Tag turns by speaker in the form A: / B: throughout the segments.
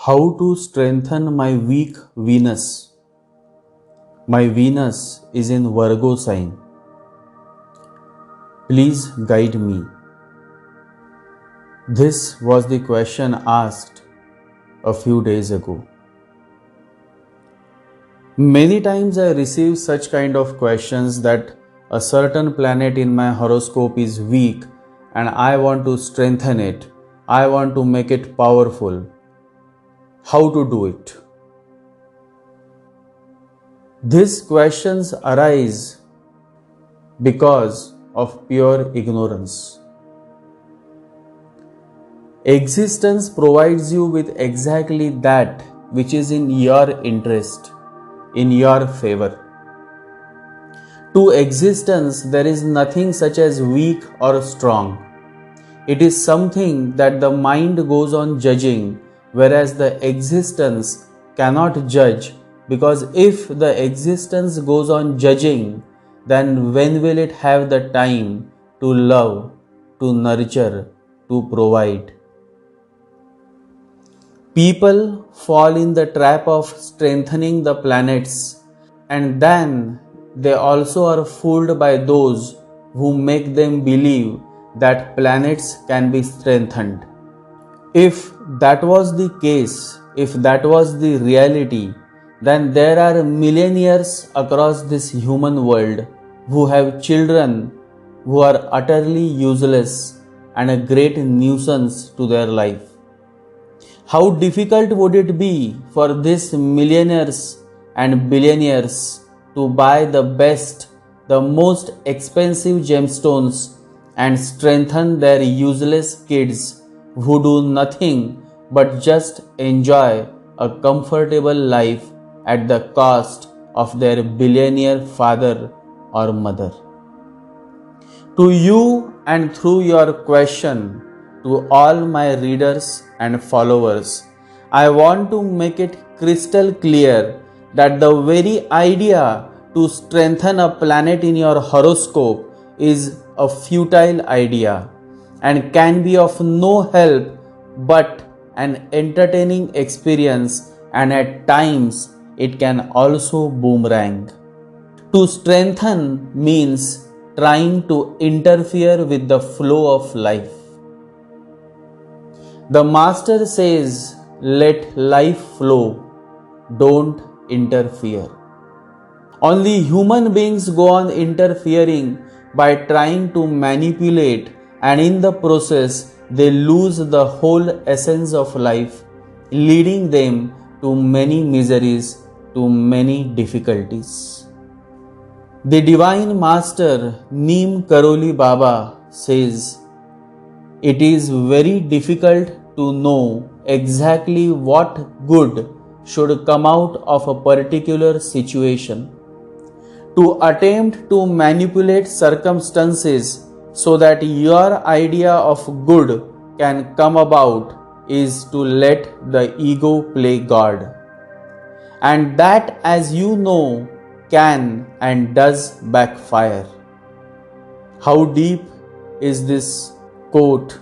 A: How to strengthen my weak Venus? My Venus is in Virgo sign. Please guide me. This was the question asked a few days ago. Many times I receive such kind of questions that a certain planet in my horoscope is weak and I want to strengthen it. I want to make it powerful. How to do it? These questions arise because of pure ignorance. Existence provides you with exactly that which is in your interest, in your favor. To existence, there is nothing such as weak or strong. It is something that the mind goes on judging, whereas the existence cannot judge, because if the existence goes on judging, then when will it have the time to love, to nurture, to provide? People fall in the trap of strengthening the planets, and then they also are fooled by those who make them believe that planets can be strengthened. If that was the case, if that was the reality, then there are millionaires across this human world who have children who are utterly useless and a great nuisance to their life. How difficult would it be for these millionaires and billionaires to buy the best, the most expensive gemstones and strengthen their useless kids who do nothing but just enjoy a comfortable life at the cost of their billionaire father or mother? To you and through your question, to all my readers and followers, I want to make it crystal clear that the very idea to strengthen a planet in your horoscope is a futile idea and can be of no help but an entertaining experience, and at times it can also boomerang. To strengthen means trying to interfere with the flow of life. The master says, let life flow, don't interfere. Only human beings go on interfering by trying to manipulate, and in the process they lose the whole essence of life, leading them to many miseries, to many difficulties. The Divine Master Neem Karoli Baba says, it is very difficult to know exactly what good should come out of a particular situation. To attempt to manipulate circumstances so that your idea of good can come about is to let the ego play God. And that, as you know, can and does backfire. How deep is this quote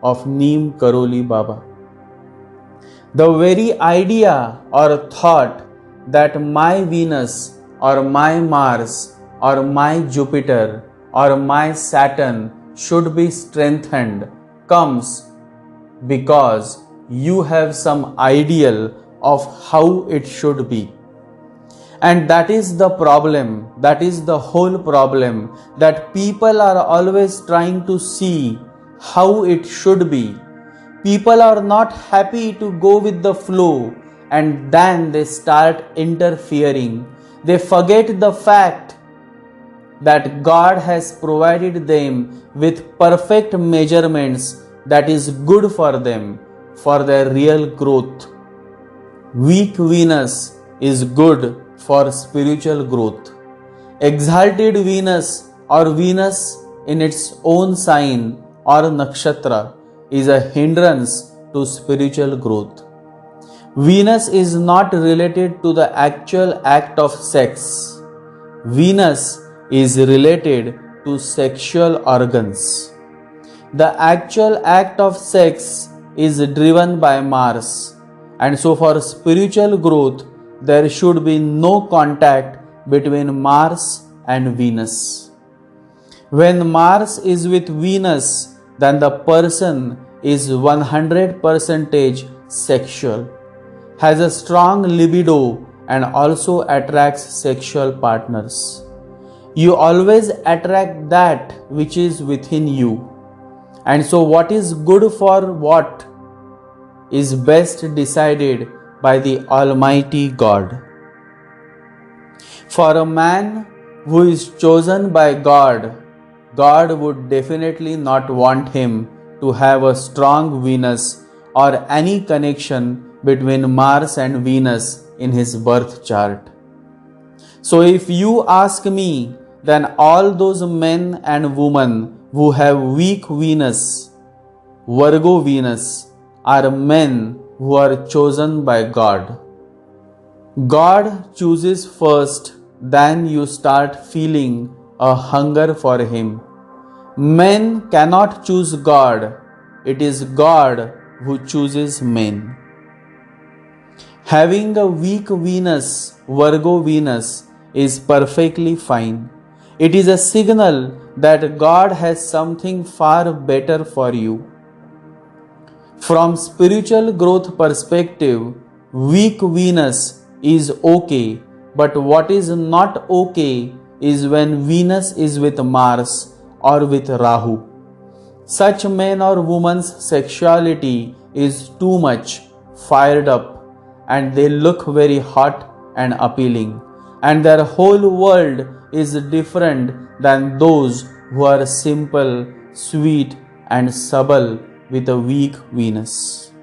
A: of Neem Karoli Baba? The very idea or thought that my Venus or my Mars or my Jupiter or my Saturn should be strengthened comes because you have some ideal of how it should be. And that is the problem, that is the whole problem, that people are always trying to see how it should be. People are not happy to go with the flow, and then they start interfering. They forget the fact that God has provided them with perfect measurements that is good for them, for their real growth. Weak Venus is good for spiritual growth. Exalted Venus or Venus in its own sign or nakshatra is a hindrance to spiritual growth. Venus is not related to the actual act of sex. Venus is related to sexual organs. The actual act of sex is driven by Mars. And so for spiritual growth, there should be no contact between Mars and Venus. When Mars is with Venus, then the person is 100% sexual, has a strong libido, and also attracts sexual partners. You always attract that which is within you. And so what is good for what is best decided by the Almighty God. For a man who is chosen by God, God would definitely not want him to have a strong Venus or any connection between Mars and Venus in his birth chart. So if you ask me, then all those men and women who have weak Venus, Virgo Venus, are men who are chosen by God. God chooses first, then you start feeling a hunger for Him. Men cannot choose God, it is God who chooses men. Having a weak Venus, Virgo Venus, is perfectly fine. It is a signal that God has something far better for you. From spiritual growth perspective, weak Venus is okay, but what is not okay is when Venus is with Mars or with Rahu. Such men or women's sexuality is too much, fired up, and they look very hot and appealing, and their whole world is different than those who are simple, sweet, and subtle with a weak Venus.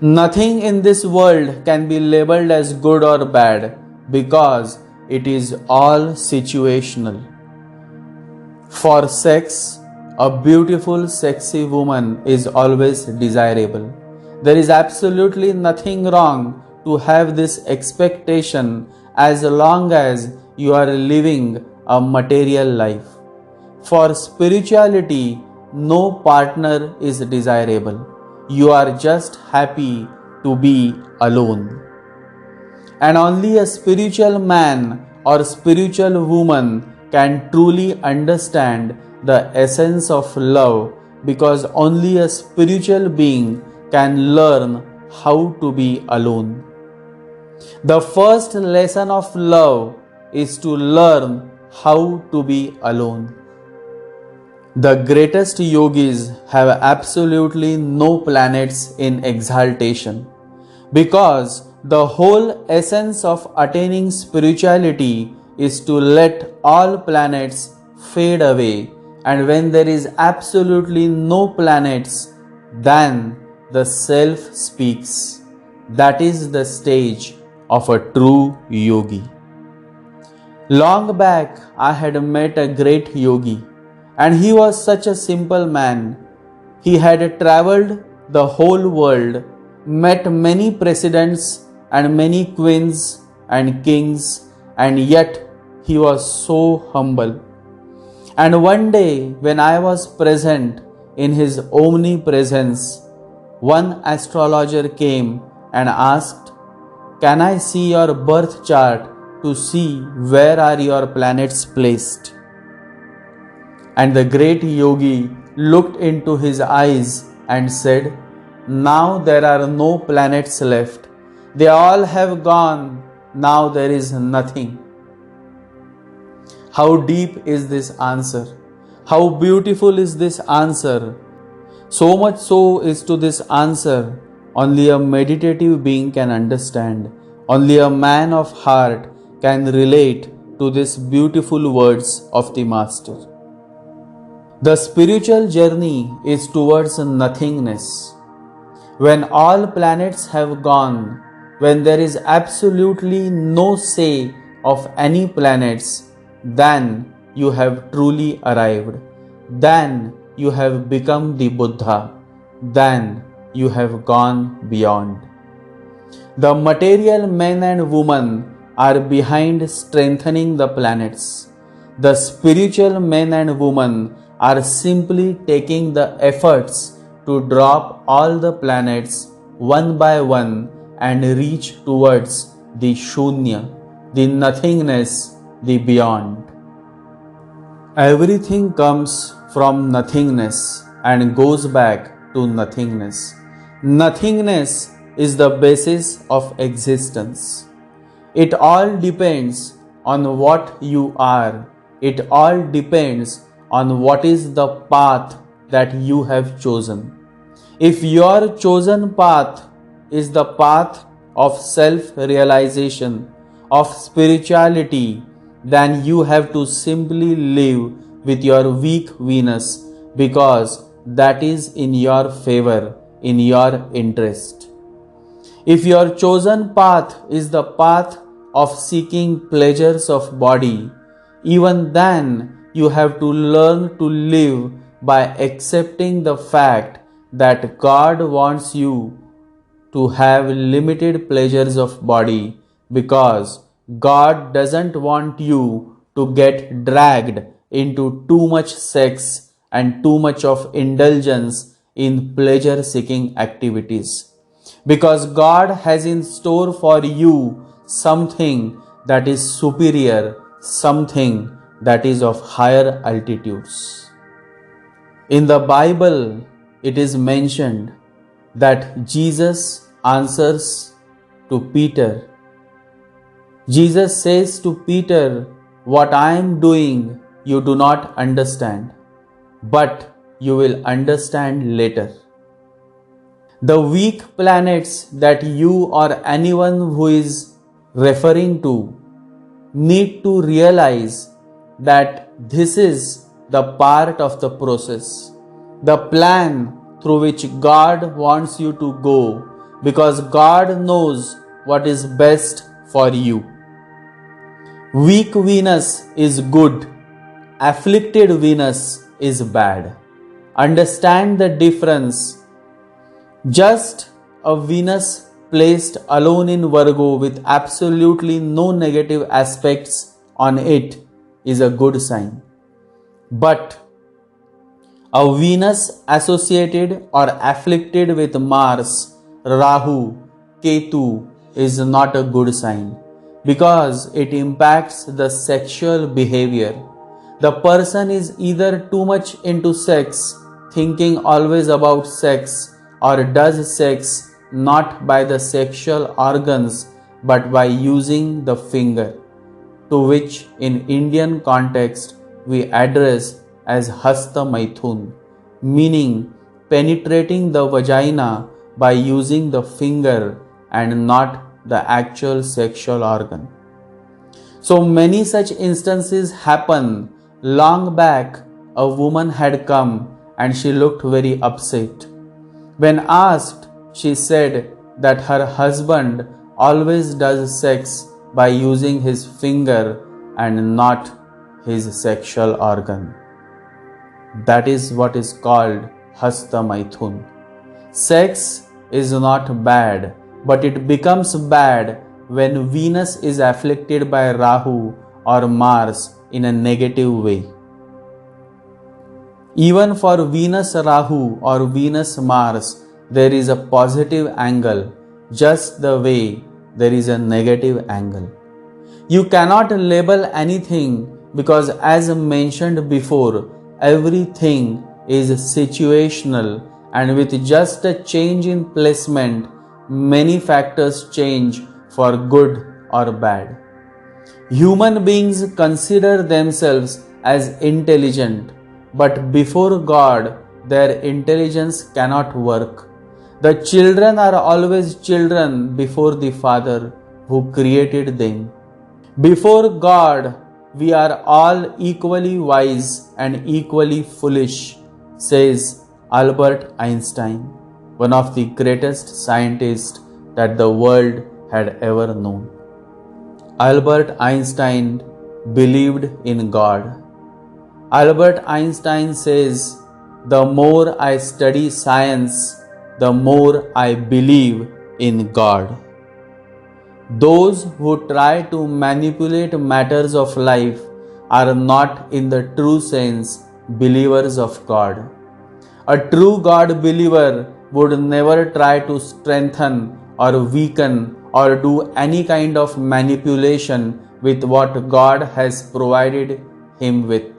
A: Nothing in this world can be labeled as good or bad because it is all situational. For sex, a beautiful, sexy woman is always desirable. There is absolutely nothing wrong to have this expectation as long as you are living a material life. For spirituality, no partner is desirable. You are just happy to be alone. And only a spiritual man or spiritual woman can truly understand the essence of love, because only a spiritual being can learn how to be alone. The first lesson of love is to learn how to be alone. The greatest yogis have absolutely no planets in exaltation, because the whole essence of attaining spirituality is to let all planets fade away, and when there is absolutely no planets, then the self speaks. That is the stage of a true yogi. Long back, I had met a great yogi, and he was such a simple man. He had traveled the whole world, met many presidents and many queens and kings, and yet he was so humble. And one day, when I was present in his omnipresence, one astrologer came and asked, "Can I see your birth chart to see where are your planets placed?" And the great yogi looked into his eyes and said, "Now there are no planets left. They all have gone. Now there is nothing." How deep is this answer? How beautiful is this answer? So much so is to this answer, only a meditative being can understand. Only a man of heart can relate to these beautiful words of the Master. The spiritual journey is towards nothingness. When all planets have gone, when there is absolutely no say of any planets, then you have truly arrived. Then you have become the Buddha. Then you have gone beyond. The material men and women are behind strengthening the planets. The spiritual men and women are simply taking the efforts to drop all the planets one by one and reach towards the Shunya, the nothingness, the beyond. Everything comes from nothingness and goes back to nothingness. Nothingness is the basis of existence. It all depends on what you are. It all depends on what is the path that you have chosen. If your chosen path is the path of self-realization, of spirituality, then you have to simply live with your weak Venus, because that is in your favor, in your interest. If your chosen path is the path of seeking pleasures of body, even then you have to learn to live by accepting the fact that God wants you to have limited pleasures of body, because God doesn't want you to get dragged into too much sex and too much of indulgence in pleasure seeking activities. Because God has in store for you something that is superior, something that is of higher altitudes. In the Bible, it is mentioned that Jesus answers to Peter. Jesus says to Peter, "What I am doing you do not understand, but you will understand later." The weak planets that you or anyone who is referring to need to realize that this is the part of the process, the plan through which God wants you to go, because God knows what is best for you. Weak Venus is good, afflicted Venus is bad. Understand the difference. Just a Venus placed alone in Virgo with absolutely no negative aspects on it is a good sign. But a Venus associated or afflicted with Mars, Rahu, Ketu is not a good sign, because it impacts the sexual behavior. The person is either too much into sex, thinking always about sex, or does sex not by the sexual organs but by using the finger, to which in Indian context we address as Hasta Maithun, meaning penetrating the vagina by using the finger and not the actual sexual organ. So many such instances happen. Long back, a woman had come and she looked very upset. When asked, she said that her husband always does sex by using his finger and not his sexual organ. That is what is called Hasta Maithun. Sex is not bad, but it becomes bad when Venus is afflicted by Rahu or Mars in a negative way. Even for Venus Rahu or Venus Mars, there is a positive angle, just the way there is a negative angle. You cannot label anything, because as mentioned before, everything is situational, and with just a change in placement, many factors change for good or bad. Human beings consider themselves as intelligent, but before God, their intelligence cannot work. The children are always children before the Father who created them. Before God, we are all equally wise and equally foolish, says Albert Einstein, one of the greatest scientists that the world had ever known. Albert Einstein believed in God. Albert Einstein says, "The more I study science, the more I believe in God." Those who try to manipulate matters of life are not in the true sense believers of God. A true God believer would never try to strengthen or weaken or do any kind of manipulation with what God has provided him with.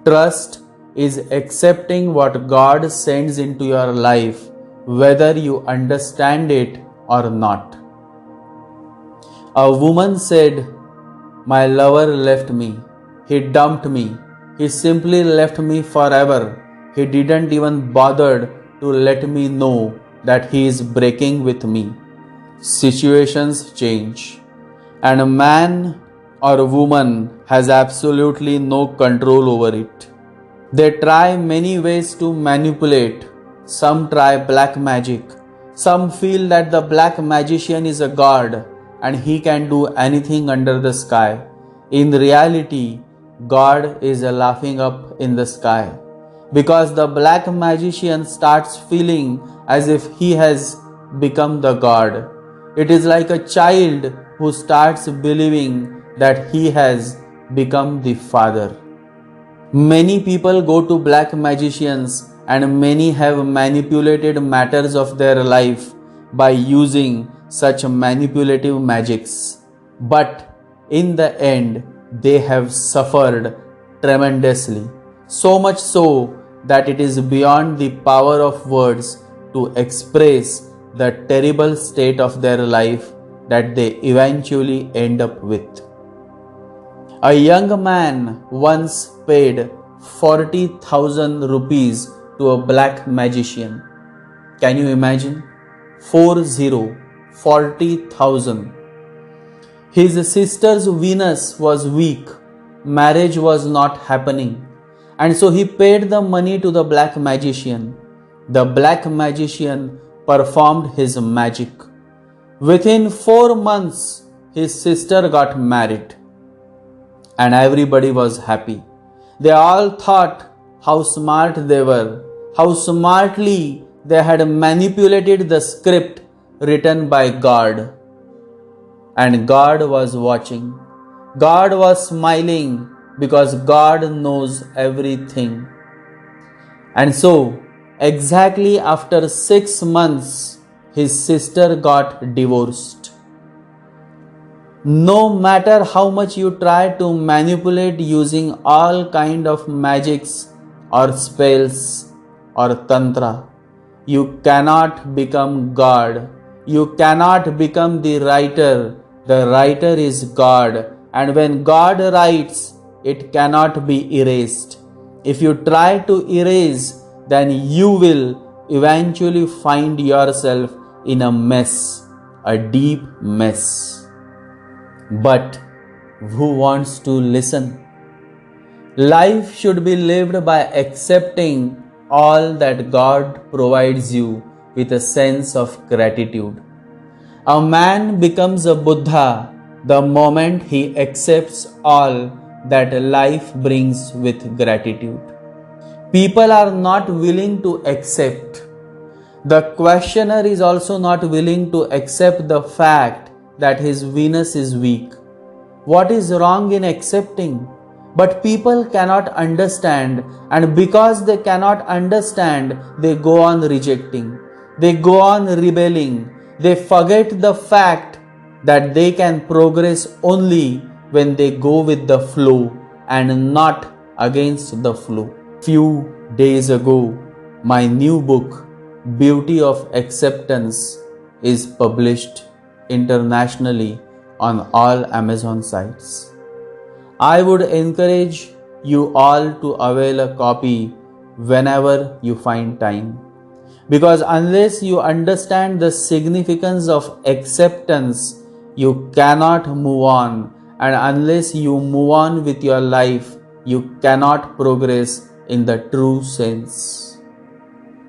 A: Trust is accepting what God sends into your life, whether you understand it or not. A woman said, "My lover left me. He dumped me. He simply left me forever. He didn't even bother to let me know that he is breaking with me." Situations change, and a man or a woman has absolutely no control over it. They try many ways to manipulate. Some try black magic. Some feel that the black magician is a god and he can do anything under the sky. In reality, God is laughing up in the sky, because the black magician starts feeling as if he has become the god. It is like a child who starts believing that he has become the father. Many people go to black magicians, and many have manipulated matters of their life by using such manipulative magics. But in the end, they have suffered tremendously. So much so that it is beyond the power of words to express the terrible state of their life that they eventually end up with. A young man once paid 40,000 rupees to a black magician. Can you imagine? 40,000. His sister's Venus was weak, marriage was not happening, and so he paid the money to the black magician. The black magician performed his magic. Within 4 months, his sister got married, and everybody was happy. They all thought how smart they were, how smartly they had manipulated the script written by God. And God was watching. God was smiling, because God knows everything. And so, exactly after 6 months, his sister got divorced. No matter how much you try to manipulate using all kind of magics or spells or tantra, you cannot become God. You cannot become the writer. The writer is God, and when God writes, it cannot be erased. If you try to erase, then you will eventually find yourself in a mess, a deep mess. But who wants to listen? Life should be lived by accepting all that God provides you with a sense of gratitude. A man becomes a Buddha the moment he accepts all that life brings with gratitude. People are not willing to accept. The questioner is also not willing to accept the fact that his Venus is weak. What is wrong in accepting? But people cannot understand, and because they cannot understand, they go on rejecting. They go on rebelling. They forget the fact that they can progress only when they go with the flow and not against the flow. Few days ago, my new book, Beauty of Acceptance, is published internationally on all Amazon sites. I would encourage you all to avail a copy whenever you find time, because unless you understand the significance of acceptance, you cannot move on, and unless you move on with your life, you cannot progress in the true sense.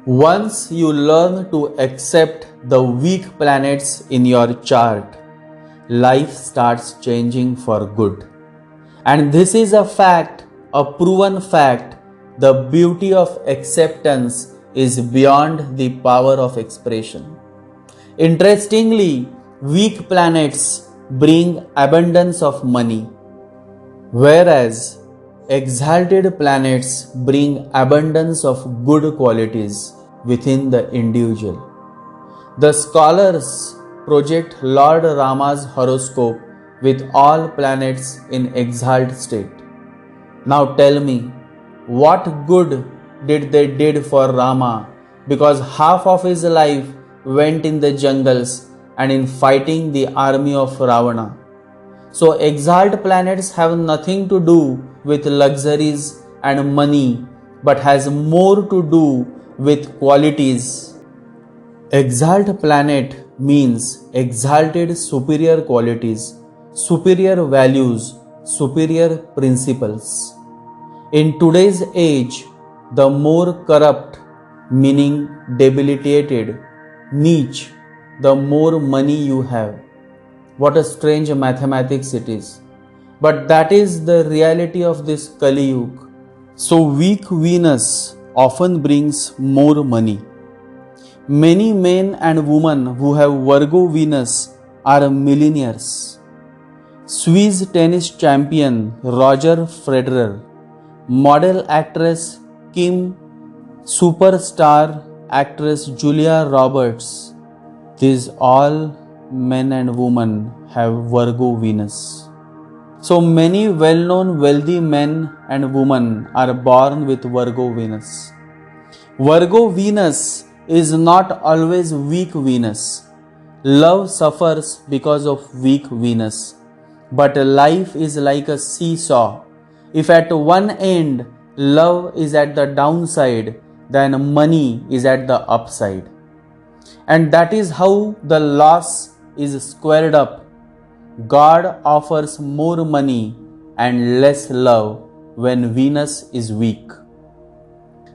A: Once you learn to accept the weak planets in your chart, life starts changing for good. And this is a fact, a proven fact. The beauty of acceptance is beyond the power of expression. Interestingly, weak planets bring abundance of money, whereas exalted planets bring abundance of good qualities. within the individual. The scholars project Lord Rama's horoscope with all planets in exalted state. Now tell me, what good did they did for Rama, because half of his life went in the jungles and in fighting the army of Ravana. So exalted planets have nothing to do with luxuries and money, but has more to do with qualities. Exalt planet means exalted superior qualities, superior values, superior principles. In today's age, the more corrupt, meaning debilitated, niche, the more money you have. What a strange mathematics it is. But that is the reality of this Kali Yuga. So weak Venus often brings more money. Many men and women who have Virgo Venus are millionaires. Swiss tennis champion Roger Federer, model actress Kim, superstar actress Julia Roberts, these all men and women have Virgo Venus. So many well-known wealthy men and women are born with Virgo Venus. Virgo Venus is not always weak Venus. Love suffers because of weak Venus. But life is like a seesaw. If at one end love is at the downside, then money is at the upside. And that is how the loss is squared up. God offers more money and less love when Venus is weak.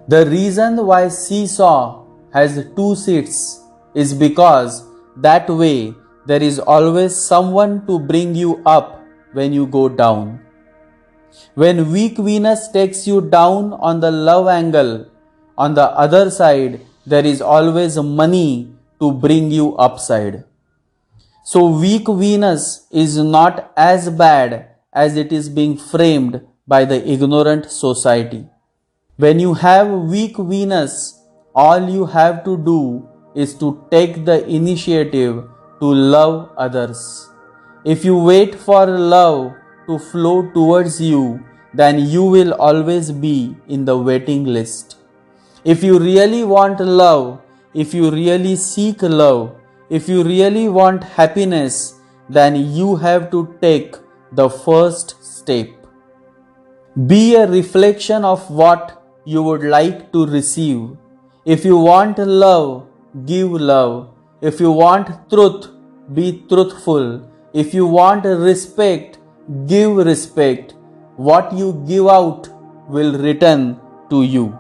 A: The reason why seesaw has two seats is because that way there is always someone to bring you up when you go down. When weak Venus takes you down on the love angle, on the other side there is always money to bring you upside. So weak Venus is not as bad as it is being framed by the ignorant society. When you have weak Venus, all you have to do is to take the initiative to love others. If you wait for love to flow towards you, then you will always be in the waiting list. If you really want love, if you really seek love, if you really want happiness, then you have to take the first step. Be a reflection of what you would like to receive. If you want love, give love. If you want truth, be truthful. If you want respect, give respect. What you give out will return to you.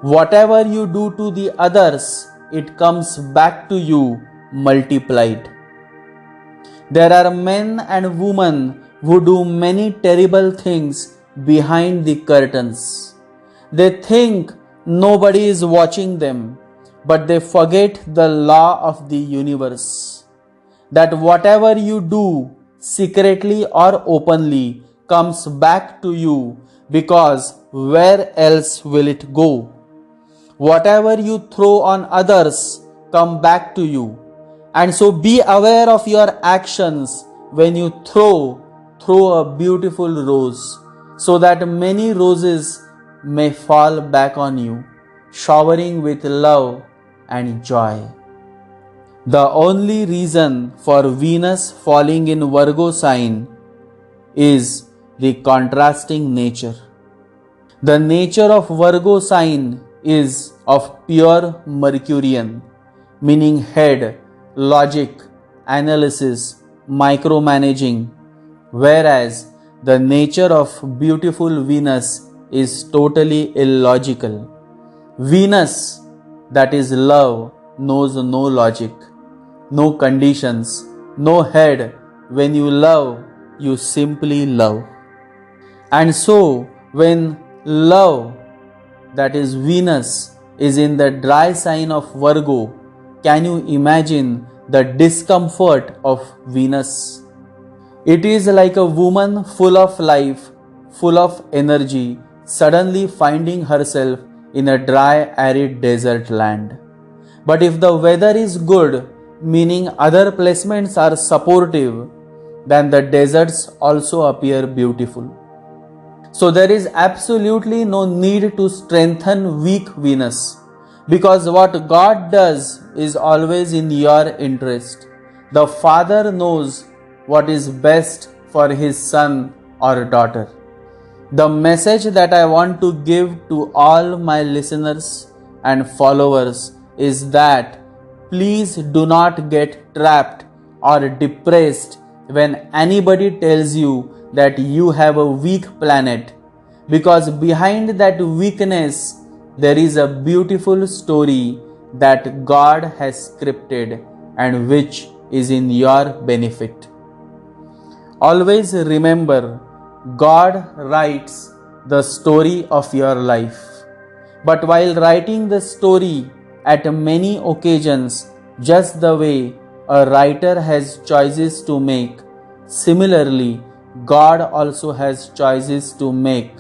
A: Whatever you do to the others, it comes back to you multiplied. There are men and women who do many terrible things behind the curtains. They think nobody is watching them, but they forget the law of the universe. That whatever you do, secretly or openly, comes back to you, because where else will it go? Whatever you throw on others come back to you. And so be aware of your actions when you throw a beautiful rose, so that many roses may fall back on you, showering with love and joy. The only reason for Venus falling in Virgo sign is the contrasting nature. The nature of Virgo sign is of pure Mercurian, meaning head, logic, analysis, micromanaging, whereas the nature of beautiful Venus is totally illogical. Venus, that is love, knows no logic, no conditions, no head. When you love, you simply love. And so, when love, that is Venus, is in the dry sign of Virgo, can you imagine the discomfort of Venus? It is like a woman full of life, full of energy, suddenly finding herself in a dry, arid desert land. But if the weather is good, meaning other placements are supportive, then the deserts also appear beautiful. So there is absolutely no need to strengthen weak Venus, because what God does is always in your interest. The Father knows what is best for His son or daughter. The message that I want to give to all my listeners and followers is that please do not get trapped or depressed when anybody tells you that you have a weak planet, because behind that weakness there is a beautiful story that God has scripted and which is in your benefit. Always remember, God writes the story of your life. But while writing the story at many occasions, just the way a writer has choices to make, similarly, God also has choices to make.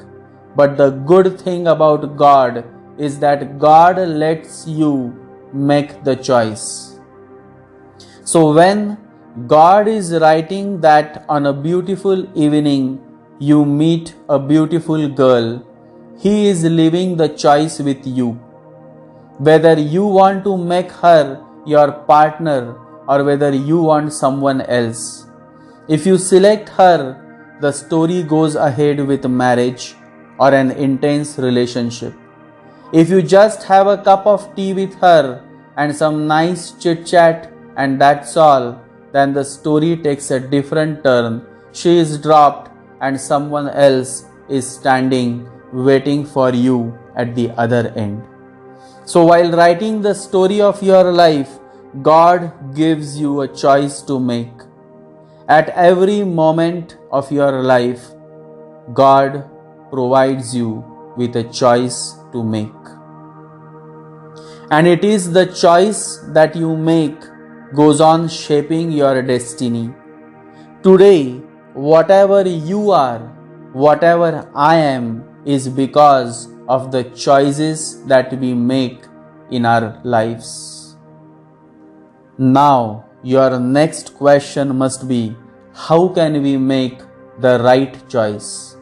A: But the good thing about God is that God lets you make the choice. So when God is writing that on a beautiful evening you meet a beautiful girl, He is leaving the choice with you, whether you want to make her your partner or whether you want someone else. If you select her, the story goes ahead with marriage or an intense relationship. If you just have a cup of tea with her and some nice chit chat and that's all, then the story takes a different turn. She is dropped and someone else is standing waiting for you at the other end. So while writing the story of your life, God gives you a choice to make. At every moment of your life, God provides you with a choice to make. And it is the choice that you make goes on shaping your destiny. Today, whatever you are, whatever I am, is because of the choices that we make in our lives. Now, your next question must be, how can we make the right choice?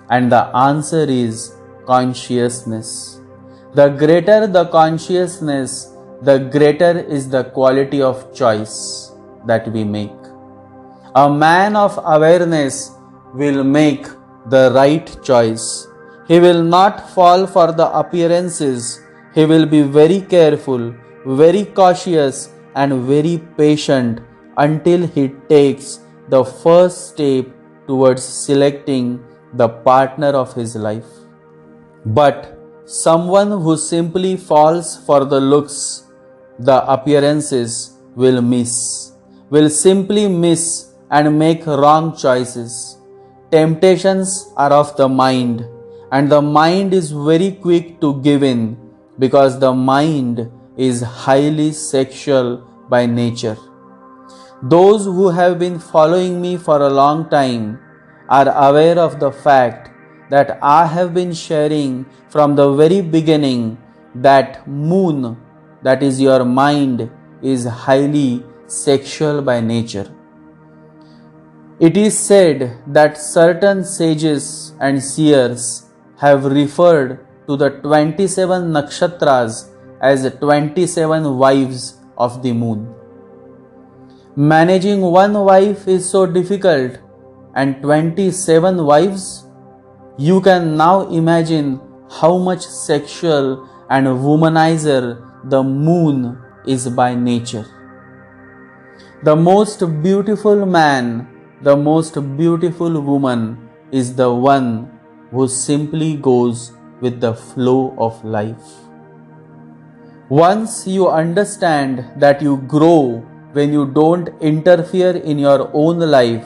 A: And the answer is consciousness. The greater the consciousness, the greater is the quality of choice that we make. A man of awareness will make the right choice. He will not fall for the appearances. He will be very careful, very cautious, and very patient until he takes the first step towards selecting the partner of his life. But someone who simply falls for the looks, the appearances, will simply miss and make wrong choices. Temptations are of the mind, and the mind is very quick to give in because the mind is highly sexual by nature. Those who have been following me for a long time are aware of the fact that I have been sharing from the very beginning that moon, that is your mind, is highly sexual by nature. It is said that certain sages and seers have referred to the 27 nakshatras as 27 wives of the moon. Managing one wife is so difficult, and 27 wives? You can now imagine how much sexual and womanizer the moon is by nature. The most beautiful man, the most beautiful woman is the one who simply goes with the flow of life. Once you understand that you grow when you don't interfere in your own life,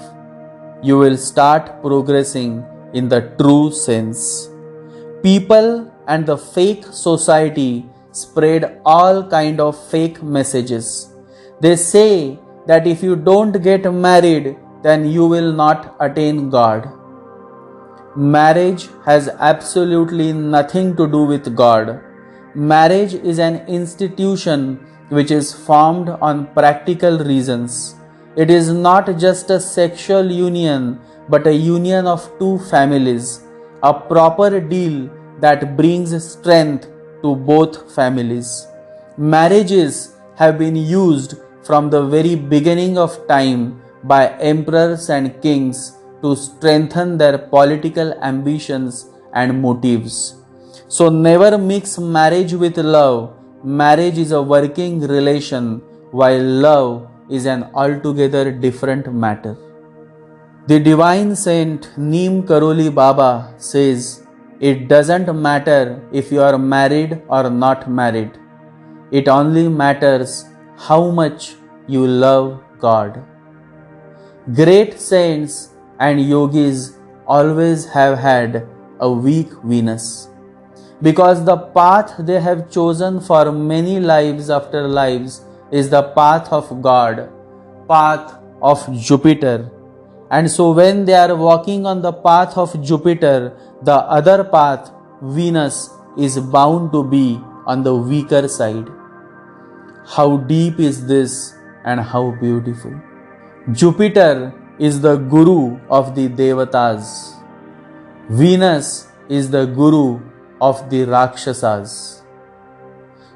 A: you will start progressing in the true sense. People and the fake society spread all kind of fake messages. They say that if you don't get married, then you will not attain God. Marriage has absolutely nothing to do with God. Marriage is an institution which is formed on practical reasons. It is not just a sexual union but a union of two families, a proper deal that brings strength to both families. Marriages have been used from the very beginning of time by emperors and kings to strengthen their political ambitions and motives. So never mix marriage with love. Marriage is a working relation while love is an altogether different matter. The divine saint Neem Karoli Baba says, "It doesn't matter if you are married or not married. It only matters how much you love God." Great saints and yogis always have had a weak Venus, because the path they have chosen for many lives after lives is the path of God, path of Jupiter. And so when they are walking on the path of Jupiter, the other path, Venus, is bound to be on the weaker side. How deep is this and how beautiful. Jupiter is the guru of the Devatas. Venus is the guru of the Rakshasas.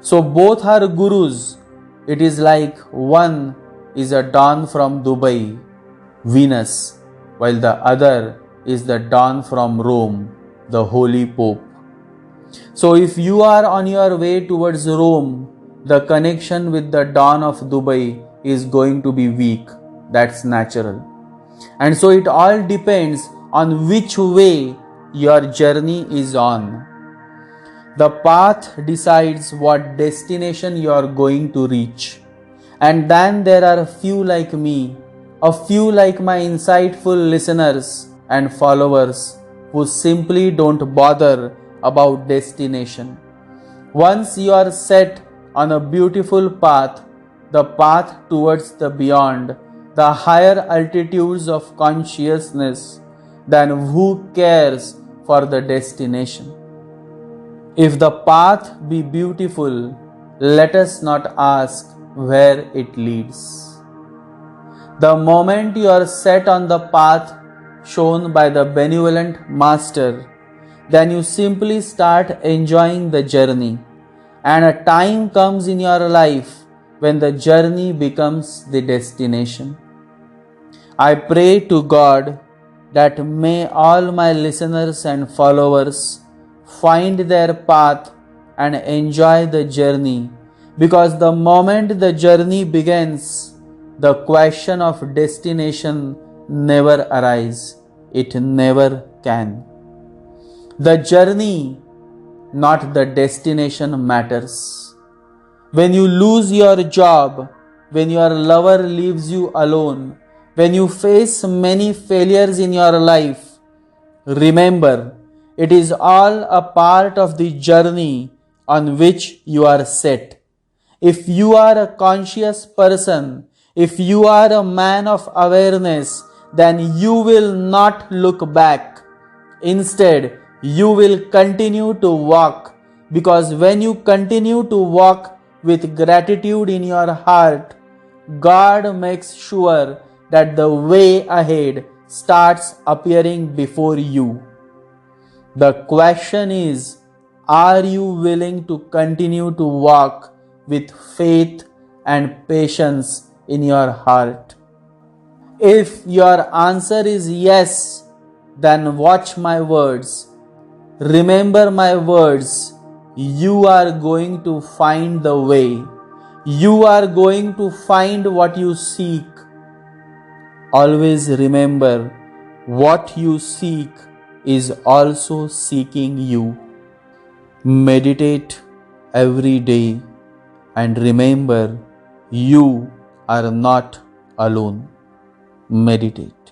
A: So both are gurus. It is like one is a Don from Dubai, Venus, while the other is the Don from Rome, the Holy Pope. So if you are on your way towards Rome, the connection with the Don of Dubai is going to be weak. That's natural. And so it all depends on which way your journey is on. The path decides what destination you are going to reach. And then there are a few like me, a few like my insightful listeners and followers who simply don't bother about destination. Once you are set on a beautiful path, the path towards the beyond, the higher altitudes of consciousness, then who cares for the destination? If the path be beautiful, let us not ask where it leads. The moment you are set on the path shown by the benevolent Master, then you simply start enjoying the journey, and a time comes in your life when the journey becomes the destination. I pray to God that may all my listeners and followers find their path and enjoy the journey, because the moment the journey begins, the question of destination never arises. It never can. The journey, not the destination, matters. When you lose your job, when your lover leaves you alone, when you face many failures in your life, remember, it is all a part of the journey on which you are set. If you are a conscious person, if you are a man of awareness, then you will not look back. Instead, you will continue to walk, because when you continue to walk with gratitude in your heart, God makes sure that the way ahead starts appearing before you. The question is, are you willing to continue to walk with faith and patience in your heart? If your answer is yes, then watch my words. Remember my words. You are going to find the way. You are going to find what you seek. Always remember, what you seek is also seeking you. Meditate every day and remember, you are not alone. Meditate.